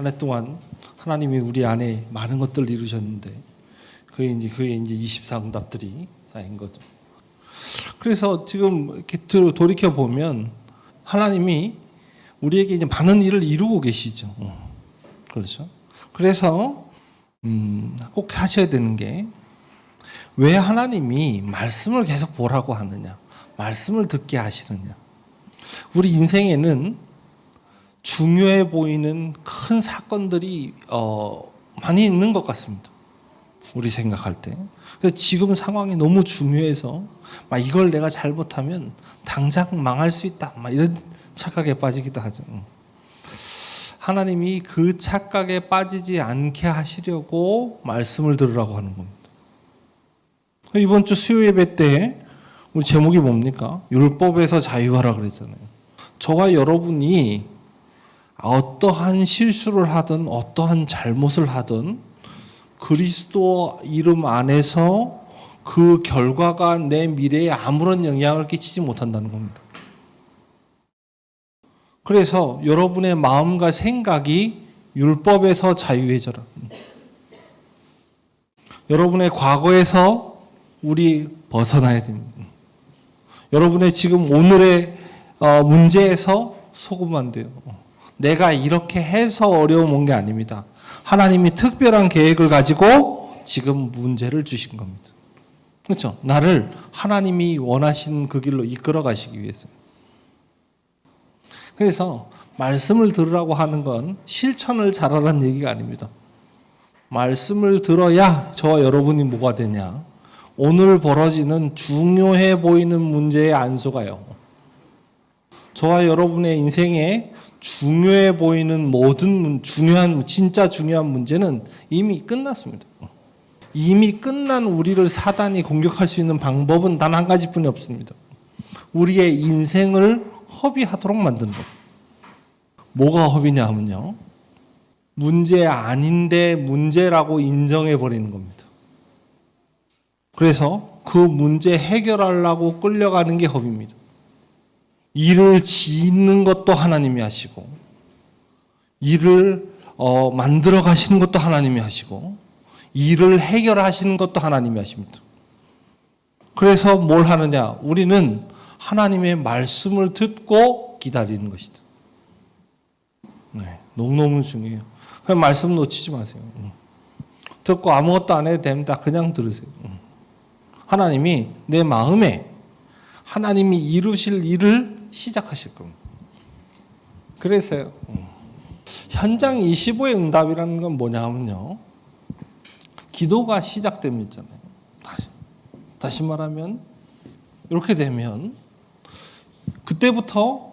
한 해 동안 하나님이 우리 안에 많은 것들을 이루셨는데 그게 이제 24응답들이 쌓인 거죠. 그래서 지금 이렇게 돌이켜 보면 하나님이 우리에게 이제 많은 일을 이루고 계시죠. 그렇죠. 그래서 꼭 하셔야 되는 게, 왜 하나님이 말씀을 계속 보라고 하느냐, 말씀을 듣게 하시느냐. 우리 인생에는 중요해 보이는 큰 사건들이 많이 있는 것 같습니다. 우리 생각할 때. 그래서 지금 상황이 너무 중요해서 막 이걸 내가 잘못하면 당장 망할 수 있다, 막 이런 착각에 빠지기도 하죠. 하나님이 그 착각에 빠지지 않게 하시려고 말씀을 들으라고 하는 겁니다. 이번 주 수요 예배 때 우리 제목이 뭡니까? 율법에서 자유하라 그랬잖아요. 저와 여러분이 어떠한 실수를 하든 어떠한 잘못을 하든 그리스도 이름 안에서 그 결과가 내 미래에 아무런 영향을 끼치지 못한다는 겁니다. 그래서 여러분의 마음과 생각이 율법에서 자유해져라. 여러분의 과거에서 우리 벗어나야 됩니다. 여러분의 지금 오늘의 문제에서 속으면 안 돼요. 내가 이렇게 해서 어려움 온 게 아닙니다. 하나님이 특별한 계획을 가지고 지금 문제를 주신 겁니다. 그렇죠? 나를 하나님이 원하신 그 길로 이끌어 가시기 위해서. 그래서 말씀을 들으라고 하는 건 실천을 잘하라는 얘기가 아닙니다. 말씀을 들어야 저와 여러분이 뭐가 되냐? 오늘 벌어지는 중요해 보이는 문제의 안수가요. 저와 여러분의 인생에 중요해 보이는 모든 진짜 중요한 문제는 이미 끝났습니다. 이미 끝난 우리를 사단이 공격할 수 있는 방법은 단 한 가지뿐이 없습니다. 우리의 인생을 허비하도록 만드는 것. 뭐가 허비냐 하면요, 문제 아닌데 문제라고 인정해 버리는 겁니다. 그래서 그 문제 해결하려고 끌려가는 게 허비입니다. 일을 짓는 것도 하나님이 하시고, 일을 만들어 가시는 것도 하나님이 하시고, 일을 해결하시는 것도 하나님이 하십니다. 그래서 뭘 하느냐? 우리는 하나님의 말씀을 듣고 기다리는 것이다. 네, 너무너무 중요해요. 그냥 말씀 놓치지 마세요. 듣고 아무것도 안 해도 됩니다. 그냥 들으세요. 하나님이 내 마음에 하나님이 이루실 일을 시작하실 겁니다. 그래서요, 현장 25의 응답이라는 건 뭐냐면요, 기도가 시작되면 있잖아요. 다시 말하면 이렇게 되면 그때부터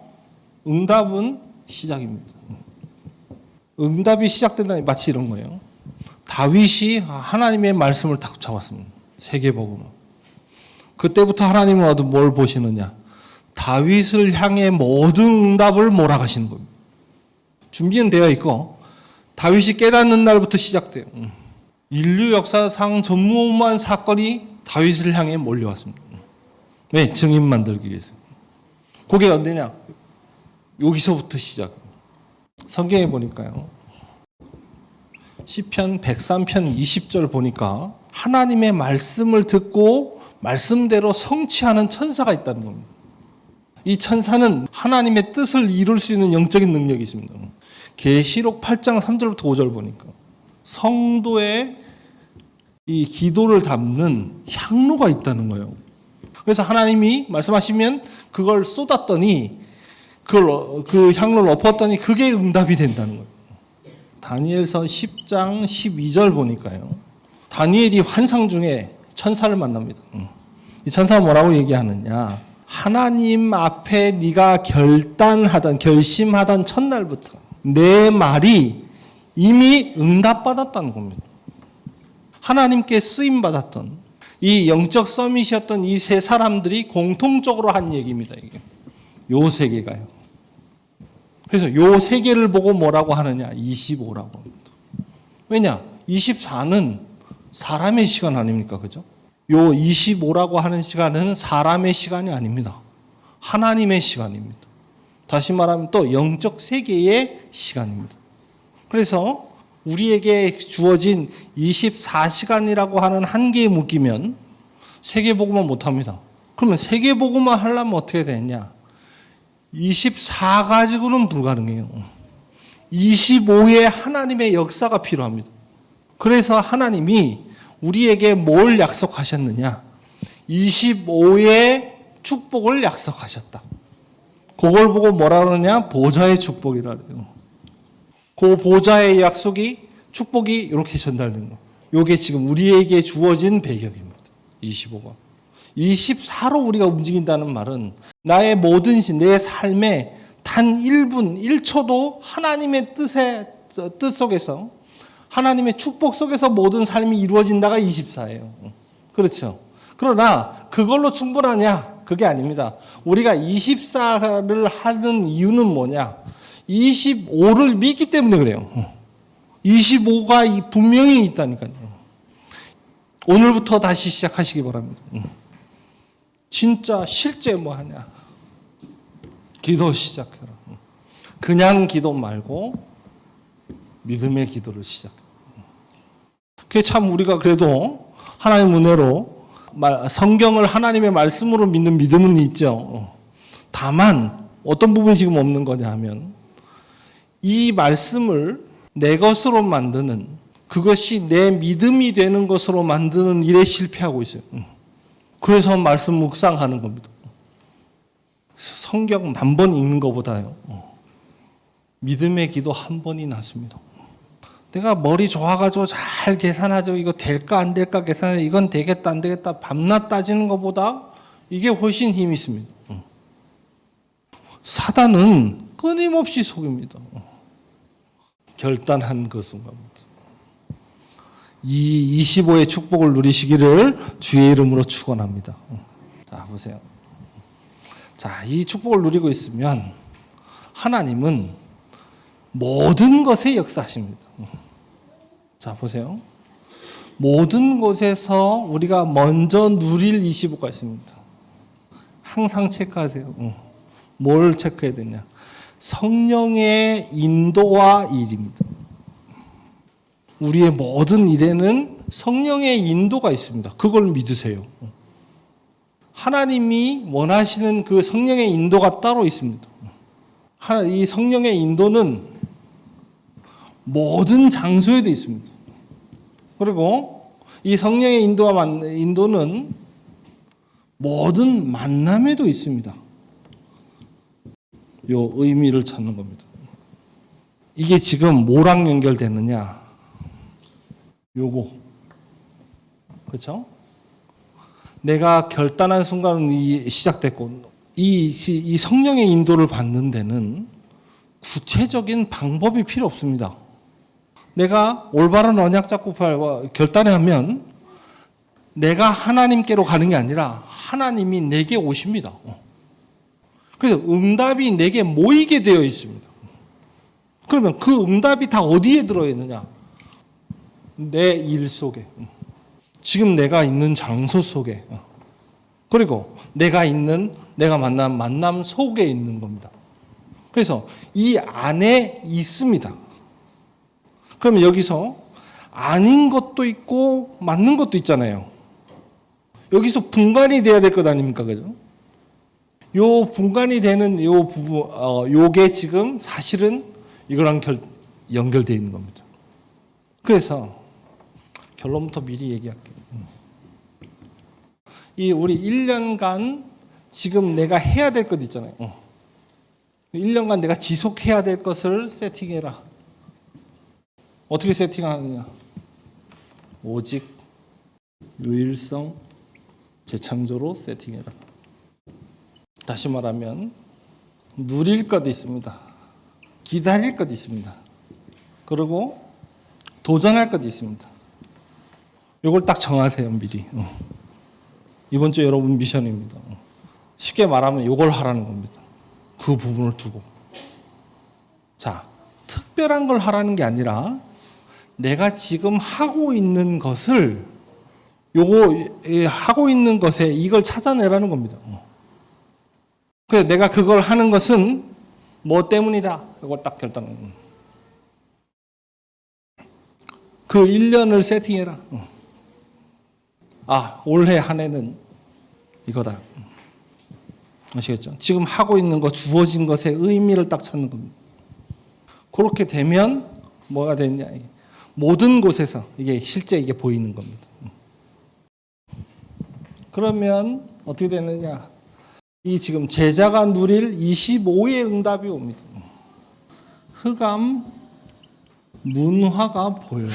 응답은 시작입니다. 응답이 시작된다는 마치 이런 거예요. 다윗이 하나님의 말씀을 딱 잡았습니다. 세계복음. 그때부터 하나님은 뭘 보시느냐? 다윗을 향해 모든 응답을 몰아가시는 겁니다. 준비는 되어 있고 다윗이 깨닫는 날부터 시작돼요. 인류 역사상 전무후무한 사건이 다윗을 향해 몰려왔습니다. 왜? 증인 만들기 위해서. 그게 언제냐? 여기서부터 시작. 성경에 보니까요, 시편 103편 20절 보니까 하나님의 말씀을 듣고 말씀대로 성취하는 천사가 있다는 겁니다. 이 천사는 하나님의 뜻을 이룰 수 있는 영적인 능력이 있습니다. 계시록 8장 3절부터 5절 보니까 성도의 이 기도를 담는 향로가 있다는 거예요. 그래서 하나님이 말씀하시면 그걸 쏟았더니 그 향로를 엎었더니 그게 응답이 된다는 거예요. 다니엘서 10장 12절 보니까요, 다니엘이 환상 중에 천사를 만납니다. 이 천사가 뭐라고 얘기하느냐? 하나님 앞에 네가 결심하던 첫날부터 내 말이 이미 응답받았다는 겁니다. 하나님께 쓰임받았던 이 영적 서밋이었던 이 세 사람들이 공통적으로 한 얘기입니다. 이게 요 세 개가요. 그래서 요 세 개를 보고 뭐라고 하느냐? 25라고 합니다. 왜냐? 24는 사람의 시간 아닙니까? 그죠? 요 25라고 하는 시간은 사람의 시간이 아닙니다. 하나님의 시간입니다. 다시 말하면 또 영적 세계의 시간입니다. 그래서 우리에게 주어진 24시간이라고 하는 한계에 묶이면 세계복음만 못합니다. 그러면 세계복음만 하려면 어떻게 되냐? 24 가지고는 불가능해요. 25의 하나님의 역사가 필요합니다. 그래서 하나님이 우리에게 뭘 약속하셨느냐? 25의 축복을 약속하셨다. 그걸 보고 뭐라 그러냐? 보좌의 축복이라 그래요. 그 보좌의 약속이, 축복이 이렇게 전달된 거. 이게 지금 우리에게 주어진 배경입니다. 25가. 24로 우리가 움직인다는 말은 나의 모든 내 삶의 단 1분, 1초도 하나님의 뜻 속에서, 하나님의 축복 속에서 모든 삶이 이루어진다가 24예요. 그렇죠. 그러나 그걸로 충분하냐? 그게 아닙니다. 우리가 24를 하는 이유는 뭐냐? 25를 믿기 때문에 그래요. 25가 분명히 있다니까요. 오늘부터 다시 시작하시기 바랍니다. 진짜 실제 뭐 하냐? 기도 시작해라. 그냥 기도 말고 믿음의 기도를 시작해. 그게 참 우리가 그래도 하나님의 은혜로 성경을 하나님의 말씀으로 믿는 믿음은 있죠. 다만 어떤 부분이 지금 없는 거냐 하면 이 말씀을 내 것으로 만드는, 그것이 내 믿음이 되는 것으로 만드는 일에 실패하고 있어요. 그래서 말씀 묵상하는 겁니다. 성경 1000번 읽는 것보다요, 믿음의 기도 1번이 낫습니다. 내가 머리 좋아가지고 잘 계산하죠. 이거 될까 안 될까 계산해. 이건 되겠다 안 되겠다 밤낮 따지는 것보다 이게 훨씬 힘이 있습니다. 사단은 끊임없이 속입니다. 결단한 것은 겁니다. 이 25의 축복을 누리시기를 주의 이름으로 축원합니다. 자, 보세요. 자, 이 축복을 누리고 있으면 하나님은 모든 것에 역사하십니다. 자, 보세요. 모든 곳에서 우리가 먼저 누릴 25가 있습니다. 항상 체크하세요. 뭘 체크해야 되냐? 성령의 인도와 일입니다. 우리의 모든 일에는 성령의 인도가 있습니다. 그걸 믿으세요. 하나님이 원하시는 그 성령의 인도가 따로 있습니다. 이 성령의 인도는 모든 장소에도 있습니다. 그리고 이 성령의 인도는 모든 만남에도 있습니다. 요 의미를 찾는 겁니다. 이게 지금 뭐랑 연결되느냐? 요거. 그렇죠? 내가 결단한 순간은 시작됐고, 이 성령의 인도를 받는 데는 구체적인 방법이 필요 없습니다. 내가 올바른 언약 잡고 결단을 하면 내가 하나님께로 가는 게 아니라 하나님이 내게 오십니다. 그래서 응답이 내게 모이게 되어 있습니다. 그러면 그 응답이 다 어디에 들어있느냐? 내 일 속에, 지금 내가 있는 장소 속에, 그리고 내가 만난 만남 속에 있는 겁니다. 그래서 이 안에 있습니다. 그러면 여기서 아닌 것도 있고 맞는 것도 있잖아요. 여기서 분간이 돼야 될 것 아닙니까? 그죠? 요 분간이 되는 요 부분, 요게 지금 사실은 이거랑 연결되어 있는 겁니다. 그래서 결론부터 미리 얘기할게요. 우리 1년간 지금 내가 해야 될 것 있잖아요. 1년간 내가 지속해야 될 것을 세팅해라. 어떻게 세팅하느냐? 오직 유일성 재창조로 세팅해라. 다시 말하면 누릴 것 있습니다. 기다릴 것 있습니다. 그리고 도전할 것 있습니다. 이걸 딱 정하세요, 미리. 이번 주 여러분 미션입니다. 쉽게 말하면 이걸 하라는 겁니다. 그 부분을 두고. 자, 특별한 걸 하라는 게 아니라 내가 지금 하고 있는 것을 하고 있는 것에 이걸 찾아내라는 겁니다. 그래서 내가 그걸 하는 것은 뭐 때문이다. 이걸 딱 결단하는 겁니다. 그 1년을 세팅해라. 아, 올해 한 해는 이거다. 아시겠죠? 지금 하고 있는 거, 주어진 것의 의미를 딱 찾는 겁니다. 그렇게 되면 뭐가 되느냐? 모든 곳에서 이게 실제 이게 보이는 겁니다. 그러면 어떻게 되느냐? 이 지금 제자가 누릴 25의 응답이 옵니다. 흑암, 문화가 보여요.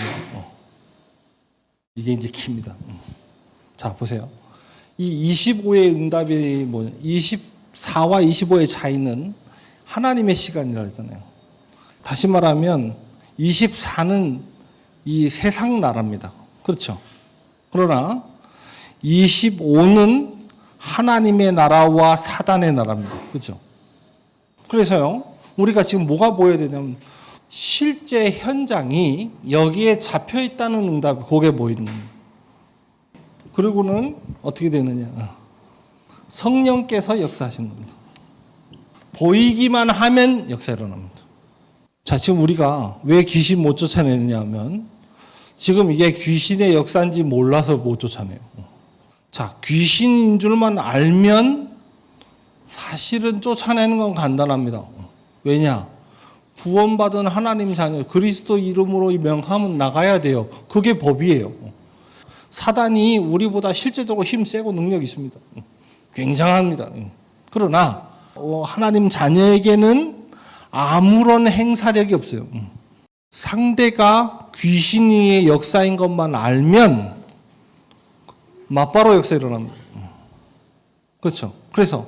이게 이제 키입니다. 자, 보세요. 이 25의 응답이 뭐냐? 24와 25의 차이는 하나님의 시간이라고 했잖아요. 다시 말하면 24는 이 세상 나라입니다. 그렇죠? 그러나 25는 하나님의 나라와 사단의 나라입니다. 그렇죠? 그래서요, 우리가 지금 뭐가 보여야 되냐면 실제 현장이 여기에 잡혀 있다는 응답이 그게 보이는 겁니다. 그리고는 어떻게 되느냐? 성령께서 역사하시는 겁니다. 보이기만 하면 역사 일어납니다. 자, 지금 우리가 왜 귀신 못 쫓아내느냐 하면 지금 이게 귀신의 역사인지 몰라서 못 쫓아내요. 자, 귀신인 줄만 알면 사실은 쫓아내는 건 간단합니다. 왜냐? 구원받은 하나님 자녀 그리스도 이름으로 명하면 나가야 돼요. 그게 법이에요. 사단이 우리보다 실제적으로 힘 세고 능력이 있습니다. 굉장합니다. 그러나 하나님 자녀에게는 아무런 행사력이 없어요. 상대가 귀신의 역사인 것만 알면 맞바로 역사 일어납니다. 그렇죠? 그래서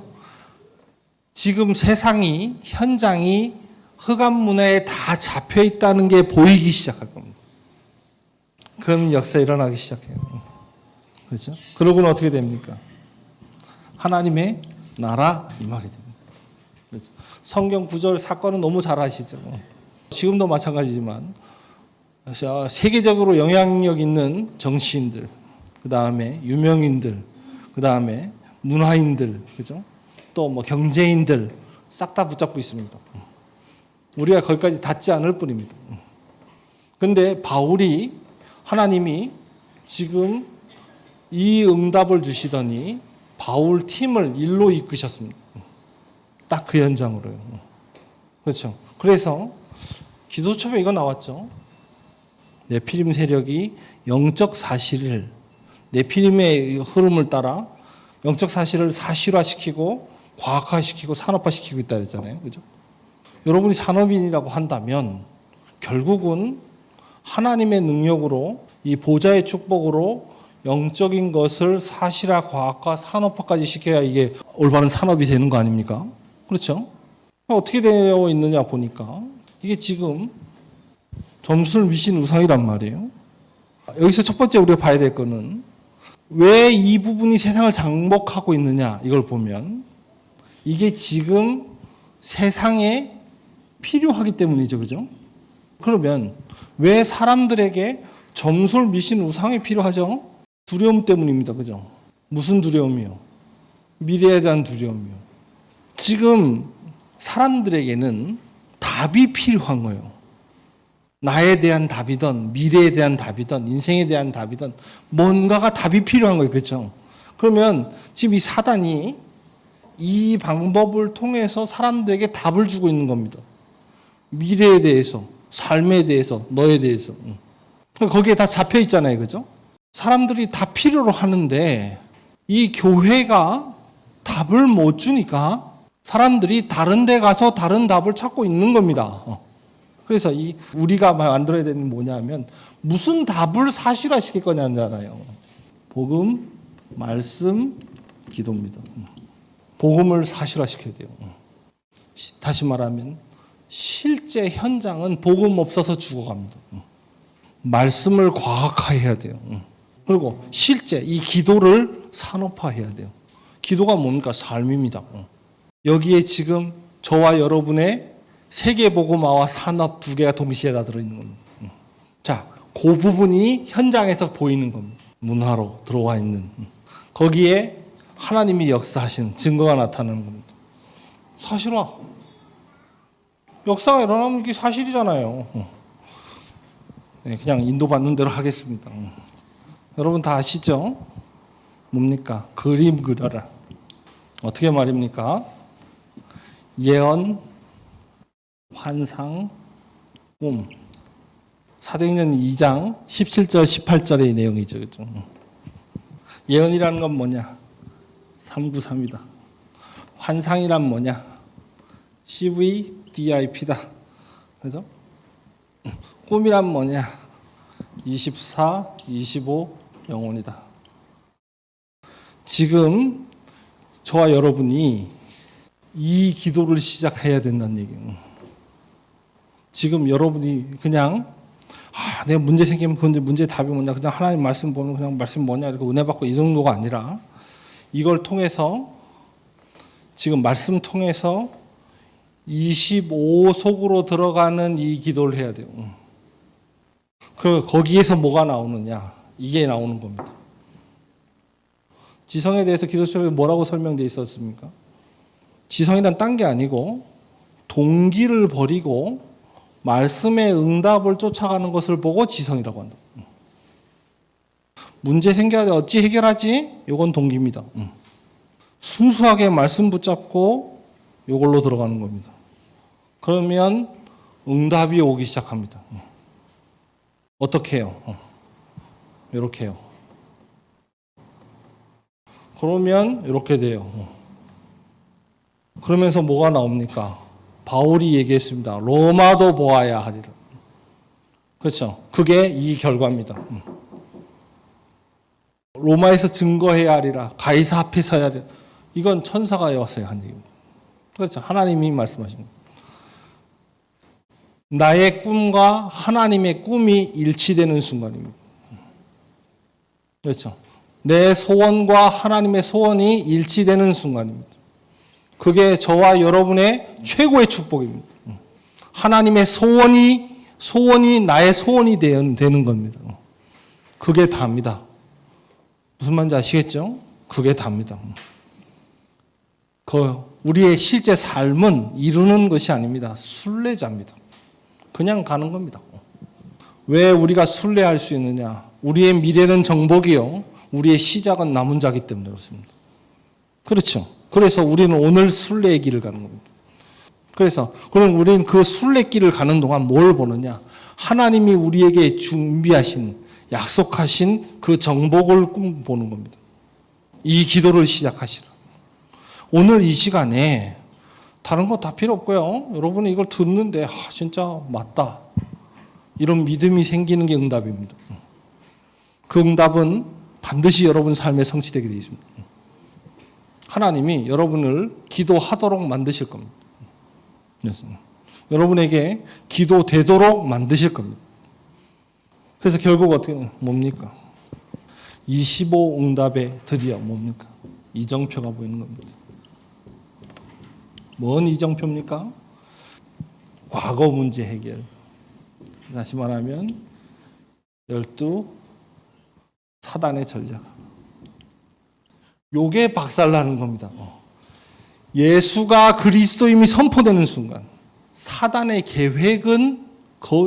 지금 세상이 현장이 흑암 문화에 다 잡혀 있다는 게 보이기 시작할 겁니다. 그럼 역사 일어나기 시작해요. 그렇죠? 그러고는 어떻게 됩니까? 하나님의 나라 임하게 됩니다. 그렇죠? 성경 구절 사건은 너무 잘 아시죠? 지금도 마찬가지지만 세계적으로 영향력 있는 정치인들, 그 다음에 유명인들, 그 다음에 문화인들, 그죠? 또 뭐 경제인들 싹 다 붙잡고 있습니다. 우리가 거기까지 닿지 않을 뿐입니다. 근데 바울이 하나님이 지금 이 응답을 주시더니 바울 팀을 일로 이끄셨습니다. 딱 그 현장으로요. 그렇죠. 그래서 기도처에 이거 나왔죠. 네피림 세력이 영적 사실을 네피림의 흐름을 따라 영적 사실을 사실화시키고 과학화시키고 산업화시키고 있다 그랬잖아요. 그죠? 여러분이 산업인이라고 한다면 결국은 하나님의 능력으로 이 보좌의 축복으로 영적인 것을 사실화, 과학화, 산업화까지 시켜야 이게 올바른 산업이 되는 거 아닙니까? 그렇죠? 어떻게 되어 있느냐 보니까 이게 지금 점수를 미신 우상이란 말이에요. 여기서 첫 번째 우리가 봐야 될 거는 왜 이 부분이 세상을 장복하고 있느냐 이걸 보면 이게 지금 세상에 필요하기 때문이죠. 그죠? 그러면 왜 사람들에게 점술 미신 우상이 필요하죠? 두려움 때문입니다. 그죠? 무슨 두려움이요? 미래에 대한 두려움이요. 지금 사람들에게는 답이 필요한 거예요. 나에 대한 답이든 미래에 대한 답이든 인생에 대한 답이든 뭔가가 답이 필요한 거예요. 그렇죠? 그러면 지금 이 사단이 이 방법을 통해서 사람들에게 답을 주고 있는 겁니다. 미래에 대해서, 삶에 대해서, 너에 대해서. 거기에 다 잡혀 있잖아요. 그죠? 사람들이 다 필요로 하는데 이 교회가 답을 못 주니까 사람들이 다른 데 가서 다른 답을 찾고 있는 겁니다. 그래서 우리가 만들어야 되는 게 뭐냐면 무슨 답을 사실화시킬 거냐잖아요. 복음, 말씀, 기도입니다. 복음을 사실화시켜야 돼요. 다시 말하면 실제 현장은 복음 없어서 죽어갑니다. 말씀을 과학화해야 돼요. 그리고 실제 이 기도를 산업화해야 돼요. 기도가 뭡니까? 삶입니다. 여기에 지금 저와 여러분의 세계복음화와 산업 두 개가 동시에 다 들어있는 겁니다. 자, 그 부분이 현장에서 보이는 겁니다. 문화로 들어와 있는. 거기에 하나님이 역사하시는 증거가 나타나는 겁니다. 사실화. 역사가 일어나면 이게 사실이잖아요. 네, 그냥 인도받는 대로 하겠습니다. 여러분 다 아시죠? 뭡니까? 그림 그려라. 어떻게 말입니까? 예언, 환상, 꿈. 사도행전 2장 17절 18절의 내용이죠. 그죠? 예언이라는 건 뭐냐? 393이다. 환상이란 뭐냐? CVDIP다. 그죠? 꿈이란 뭐냐? 24, 25 영혼이다. 지금 저와 여러분이 이 기도를 시작해야 된다는 얘기예요. 지금 여러분이 그냥 내가 문제 생기면 그 문제 답이 뭐냐, 그냥 하나님 말씀 보면 그냥 말씀 뭐냐 이렇게 은혜 받고 이 정도가 아니라 이걸 통해서 지금 말씀 통해서 25 속으로 들어가는 이 기도를 해야 돼요. 거기에서 뭐가 나오느냐? 이게 나오는 겁니다. 지성에 대해서 기도처에 뭐라고 설명되어 있었습니까? 지성이란 딴 게 아니고 동기를 버리고 말씀의 응답을 쫓아가는 것을 보고 지성이라고 한다. 문제 생겨야 어찌 해결하지? 이건 동기입니다. 순수하게 말씀 붙잡고 이걸로 들어가는 겁니다. 그러면 응답이 오기 시작합니다. 어떻게 해요? 이렇게 해요. 그러면 이렇게 돼요. 그러면서 뭐가 나옵니까? 바울이 얘기했습니다. 로마도 보아야 하리라. 그렇죠? 그게 이 결과입니다. 로마에서 증거해야 하리라. 가이사 앞에 서야 하리라. 이건 천사가 와서야 한 얘기입니다. 그렇죠? 하나님이 말씀하신 겁니다. 나의 꿈과 하나님의 꿈이 일치되는 순간입니다. 그렇죠? 내 소원과 하나님의 소원이 일치되는 순간입니다. 그게 저와 여러분의 최고의 축복입니다. 하나님의 소원이 나의 소원이 되는 겁니다. 그게 답니다. 무슨 말인지 아시겠죠? 그게 답니다. 우리의 실제 삶은 이루는 것이 아닙니다. 순례자입니다. 그냥 가는 겁니다. 왜 우리가 순례할 수 있느냐? 우리의 미래는 정복이요. 우리의 시작은 남은 자기 때문에 그렇습니다. 그렇죠? 그래서 우리는 오늘 순례의 길을 가는 겁니다. 그래서 그럼 우리는 그 순례길을 가는 동안 뭘 보느냐? 하나님이 우리에게 준비하신 약속하신 그 정복을 보는 겁니다. 이 기도를 시작하시라. 오늘 이 시간에 다른 거 다 필요 없고요. 여러분이 이걸 듣는데 진짜 맞다. 이런 믿음이 생기는 게 응답입니다. 그 응답은 반드시 여러분 삶에 성취되게 되어 있습니다. 하나님이 여러분을 기도하도록 만드실 겁니다. 여러분에게 기도되도록 만드실 겁니다. 그래서 결국 어떻게 뭡니까? 25 응답에 드디어 뭡니까? 이정표가 보이는 겁니다. 뭔 이정표입니까? 과거 문제 해결. 다시 말하면 12 사단의 전략. 요게 박살나는 겁니다. 예수가 그리스도임이 선포되는 순간 사단의 계획은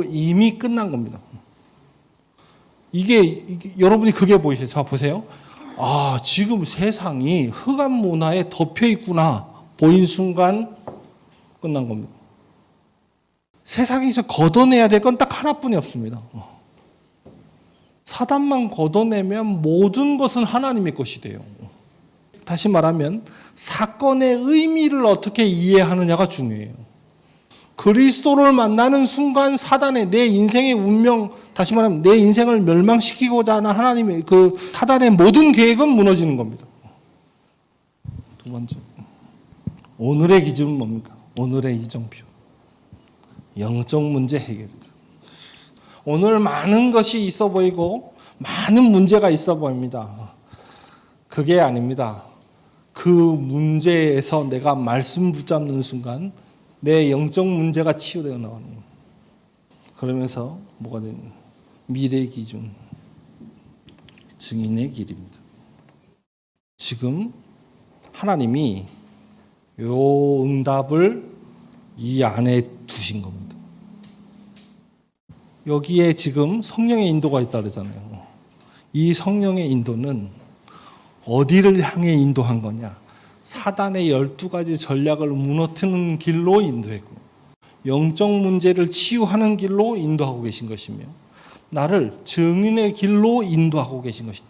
이미 끝난 겁니다. 이게 여러분이 그게 보이세요? 자, 보세요. 지금 세상이 흑암 문화에 덮여 있구나. 보인 순간 끝난 겁니다. 세상에서 걷어내야 될 건 딱 하나뿐이 없습니다. 사단만 걷어내면 모든 것은 하나님의 것이 돼요. 다시 말하면 사건의 의미를 어떻게 이해하느냐가 중요해요. 그리스도를 만나는 순간 사단의 내 인생의 운명, 다시 말하면 내 인생을 멸망시키고자 하는 하나님의 그 사단의 모든 계획은 무너지는 겁니다. 두 번째, 오늘의 기준은 뭡니까? 오늘의 이정표. 영적 문제 해결이다. 오늘 많은 것이 있어 보이고 많은 문제가 있어 보입니다. 그게 아닙니다. 그 문제에서 내가 말씀 붙잡는 순간 내 영적 문제가 치유되어 나가는 거예요. 그러면서 뭐가 되는 미래 기준, 증인의 길입니다. 지금 하나님이 요 응답을 이 안에 두신 겁니다. 여기에 지금 성령의 인도가 있다 그러잖아요. 이 성령의 인도는 어디를 향해 인도한 거냐? 사단의 12가지 전략을 무너뜨리는 길로 인도했고, 영적 문제를 치유하는 길로 인도하고 계신 것이며, 나를 증인의 길로 인도하고 계신 것이다.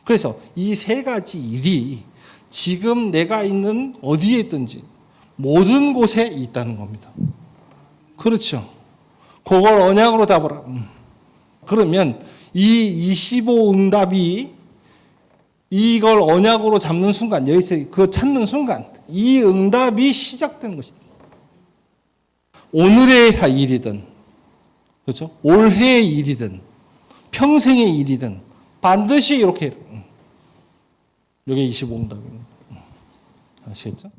그래서 이 세 가지 일이 지금 내가 있는 어디에 있든지 모든 곳에 있다는 겁니다. 그렇죠. 그걸 언약으로 잡아라. 그러면 이 25 응답이 이걸 언약으로 잡는 순간, 여기서 그 찾는 순간 이 응답이 시작되는 것이다. 오늘의 일이든, 그렇죠? 올해의 일이든, 평생의 일이든 반드시 이렇게. 이게 25 응답입니다. 아시겠죠?